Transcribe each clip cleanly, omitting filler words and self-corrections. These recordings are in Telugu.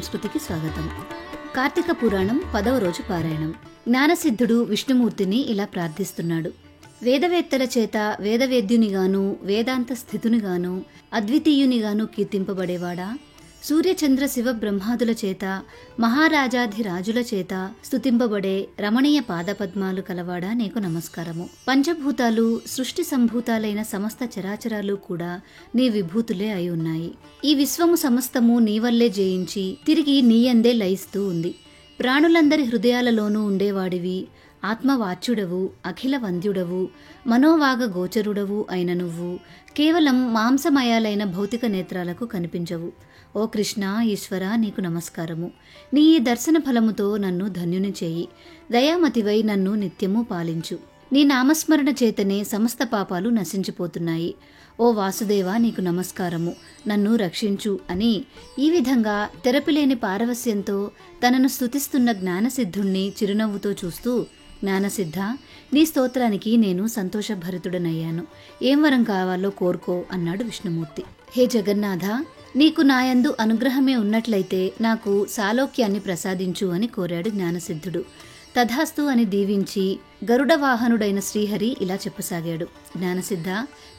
సంస్కృతికి స్వాగతం. కార్తీక పురాణం 10వ రోజు పారాయణం. జ్ఞానసిద్ధుడు విష్ణుమూర్తిని ఇలా ప్రార్థిస్తున్నాడు. వేదవేత్తల చేత వేదవేద్యునిగాను వేదాంత స్థితునిగాను అద్వితీయునిగాను కీర్తింపబడేవాడా, సూర్యచంద్ర శివ బ్రహ్మాదుల చేత మహారాజాధిరాజుల చేత స్తుతింపబడే రమణీయ పాదపద్మాలు కలవాడా నీకు నమస్కారము. పంచభూతాలు సృష్టి సంభూతాలైన సమస్త చరాచరాలు కూడా నీ విభూతులే అయి ఉన్నాయి. ఈ విశ్వము సమస్తము నీవల్లే జయించి తిరిగి నీయందే లయిస్తూ ఉంది. ప్రాణులందరి హృదయాలలోనూ ఉండేవాడివి, ఆత్మవాచ్యుడవు, అఖిల వంద్యుడవు, మనోవాగ గోచరుడవు అయిన నువ్వు కేవలం మాంసమయాలైన భౌతిక నేత్రాలకు కనిపించవు. ఓ కృష్ణ, ఈశ్వర, నీకు నమస్కారము. నీ ఈ దర్శన ఫలముతో నన్ను ధన్యుని చేయి. దయామతివై నన్ను నిత్యము పాలించు. నీ నామస్మరణ చేతనే సమస్త పాపాలు నశించిపోతున్నాయి. ఓ వాసుదేవ, నీకు నమస్కారము, నన్ను రక్షించు అని ఈ విధంగా తెరపిలేని పారవస్యంతో తనను స్తుతిస్తున్న జ్ఞానసిద్ధుణ్ణి చిరునవ్వుతో చూస్తూ, జ్ఞానసిద్ధ, నీ స్తోత్రానికి నేను సంతోషభరితుడనయ్యాను. ఏం వరం కావాలో కోరుకో అన్నాడు విష్ణుమూర్తి. హే జగన్నాథ, నీకు నాయందు అనుగ్రహమే ఉన్నట్లయితే నాకు సాలోక్యాన్ని ప్రసాదించు అని కోరాడు జ్ఞానసిద్ధుడు. తథాస్తు అని దీవించి గరుడ వాహనుడైన శ్రీహరి ఇలా చెప్పసాగాడు. జ్ఞానసిద్ధ,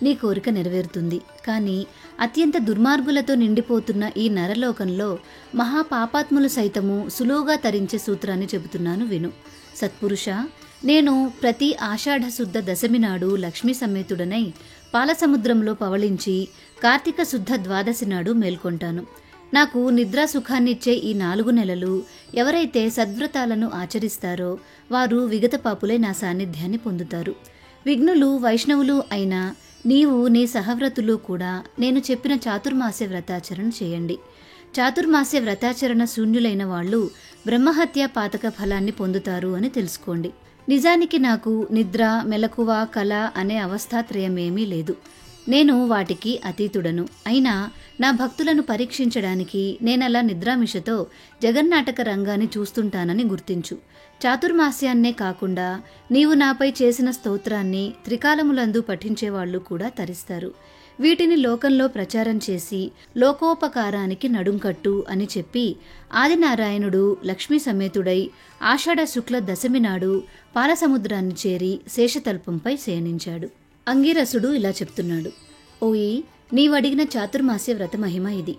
నీ కోరిక నెరవేరుతుంది. కానీ అత్యంత దుర్మార్గులతో నిండిపోతున్న ఈ నరలోకంలో మహాపాపాత్ములు సైతము సులువుగా తరించే సూత్రాన్ని చెబుతున్నాను విను. సత్పురుష, నేను ప్రతి ఆషాఢ శుద్ధ దశమి నాడు లక్ష్మీ సమేతుడనై పాలసముద్రంలో పవళించి కార్తీక శుద్ధ ద్వాదశి నాడు మేల్కొంటాను. నాకు నిద్రా సుఖాన్నిచ్చే ఈ 4 నెలలు ఎవరైతే సద్వ్రతాలను ఆచరిస్తారో వారు విగత పాపులై నా సాన్నిధ్యాన్ని పొందుతారు. విఘ్నులు వైష్ణవులు అయిన నీవు, నీ సహవ్రతులు కూడా నేను చెప్పిన చాతుర్మాస్య వ్రతాచరణ చేయండి. చాతుర్మాస్య వ్రతాచరణ శూన్యులైన వాళ్ళు బ్రహ్మహత్య పాతక ఫలాన్ని పొందుతారు అని తెలుసుకోండి. నిజానికి నాకు నిద్ర, మెలకువ, కళ అనే అవస్థాత్రయమేమీ లేదు. నేను వాటికి అతీతుడను. అయినా నా భక్తులను పరీక్షించడానికి నేనలా నిద్రామిషతో జగన్నాటక రంగాన్ని చూస్తుంటానని గుర్తించు. చాతుర్మాస్యాన్నే కాకుండా నీవు నాపై చేసిన స్తోత్రాన్ని త్రికాలములందు పఠించేవాళ్లు కూడా తరిస్తారు. వీటిని లోకంలో ప్రచారం చేసి లోకోపకారానికి నడుంకట్టు అని చెప్పి ఆదినారాయణుడు లక్ష్మీ సమేతుడై ఆషాఢ శుక్ల దశమి నాడు పాలసముద్రాన్ని చేరి శేషతల్పంపై శయనించాడు. అంగీరసుడు ఇలా చెప్తున్నాడు. ఓయి, నీవడిగిన చాతుర్మాస్య వ్రత మహిమ ఇది.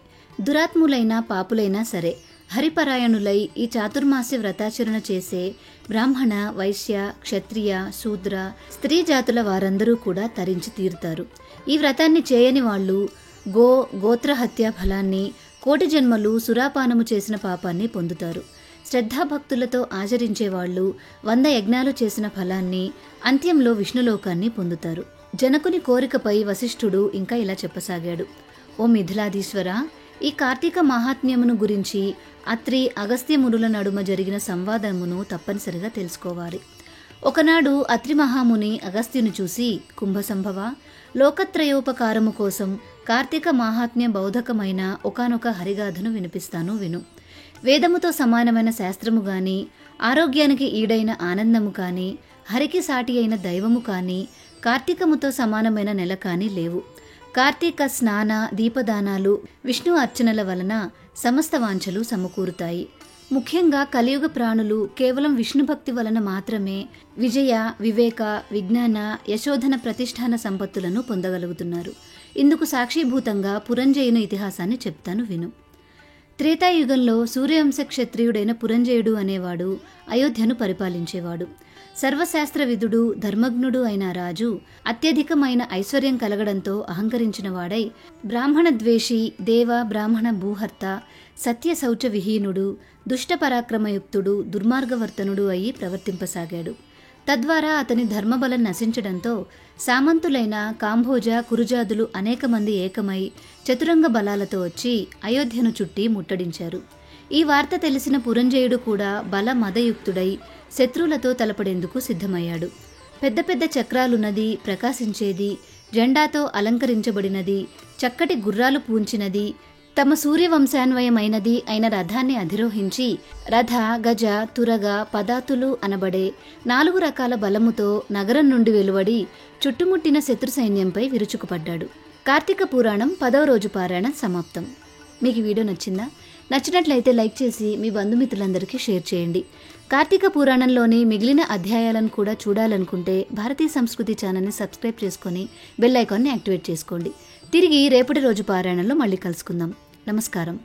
దురాత్ములైన పాపులైనా సరే హరిపరాయణులై ఈ చాతుర్మాస్య వ్రతాచరణ చేసే బ్రాహ్మణ, వైశ్య, క్షత్రియ, శూద్ర, స్త్రీ జాతుల వారందరూ కూడా తరించి తీరుతారు. ఈ వ్రతాన్ని చేయని వాళ్ళు గోత్రహత్యా ఫలాన్ని, కోటి జన్మలు సురాపానము చేసిన పాపాన్ని పొందుతారు. శ్రద్ధాభక్తులతో ఆచరించేవాళ్లు 100 యజ్ఞాలు చేసిన ఫలాన్ని, అంత్యంలో విష్ణులోకాన్ని పొందుతారు. జనకుని కోరికపై వశిష్ఠుడు ఇంకా ఇలా చెప్పసాగాడు. ఓ మిథిలాధీశ్వర, ఈ కార్తీక మహాత్మ్యమును గురించి అత్రి, అగస్త్య మునుల నడుమ జరిగిన సంవాదమును తప్పనిసరిగా తెలుసుకోవాలి. ఒకనాడు అత్రి మహాముని అగస్త్యుని చూసి, కుంభసంభవ, లోకత్రయోపకారము కోసం కార్తీక మహాత్మ్య బౌద్ధకమైన ఒకానొక హరిగాథను వినిపిస్తాను విను. వేదముతో సమానమైన శాస్త్రము గాని, ఆరోగ్యానికి ఈడైన ఆనందము కాని, హరికి సాటి అయిన దైవము కాని, కార్తీకముతో సమానమైన నెల కాని లేవు. కార్తీక స్నాన దీపదానాలు, విష్ణు అర్చనల వలన సమస్త వాంఛలు సమకూరుతాయి. ముఖ్యంగా కలియుగ ప్రాణులు కేవలం విష్ణుభక్తి వలన మాత్రమే విజయ, వివేక, విజ్ఞాన, యశోధన, ప్రతిష్టాన సంపత్తులను పొందగలుగుతున్నారు. ఇందుకు సాక్షిభూతంగా పురంజయుని ఇతిహాసాన్ని చెప్తాను విను. త్రేతాయుగంలో సూర్యవంశ క్షత్రియుడైన పురంజయుడు అనేవాడు అయోధ్యను పరిపాలించేవాడు. సర్వశాస్త్రవిదుడు, ధర్మజ్ఞుడు అయిన రాజు అత్యధికమైన ఐశ్వర్యం కలగడంతో అహంకరించిన వాడై బ్రాహ్మణ ద్వేషి, దేవ బ్రాహ్మణ భూహర్త, సత్య శౌచ విహీనుడు, దుష్ట పరాక్రమయుక్తుడు, దుర్మార్గవర్తనుడు అయి ప్రవర్తింపసాగాడు. తద్వారా అతని ధర్మబలం నశించడంతో సామంతులైన కాంభోజ, కురుజాదులు అనేక మంది ఏకమై చతురంగ బలాలతో వచ్చి అయోధ్యను చుట్టి ముట్టడించారు. ఈ వార్త తెలిసిన పురంజయుడు కూడా బల మదయుక్తుడై శత్రువులతో తలపడేందుకు సిద్ధమయ్యాడు. పెద్ద పెద్ద చక్రాలున్నది, ప్రకాశించేది, జెండాతో అలంకరించబడినది, చక్కటి గుర్రాలు పూంచినది, తమ సూర్యవంశాన్వయమైనది అయిన రథాన్ని అధిరోహించి రథ, గజ, తురగ, పదాతులు అనబడే 4 రకాల బలముతో నగరం నుండి వెలువడి చుట్టుముట్టిన శత్రు సైన్యంపై విరుచుకుపడ్డాడు. కార్తీక పురాణం 10వ రోజు పారాయణ సమాప్తం. మీకు వీడియో నచ్చిందా? నచ్చినట్లయితే లైక్ చేసి మీ బంధుమిత్రులందరికీ షేర్ చేయండి. కార్తీక పురాణంలోని మిగిలిన అధ్యాయాలను కూడా చూడాలనుకుంటే భారతీయ సంస్కృతి ఛానల్ని సబ్స్క్రైబ్ చేసుకొని బెల్ ఐకాన్ని యాక్టివేట్ చేసుకోండి. తిరిగి రేపటి రోజు పారాయణంలో మళ్ళీ కలుసుకుందాం. నమస్కారం.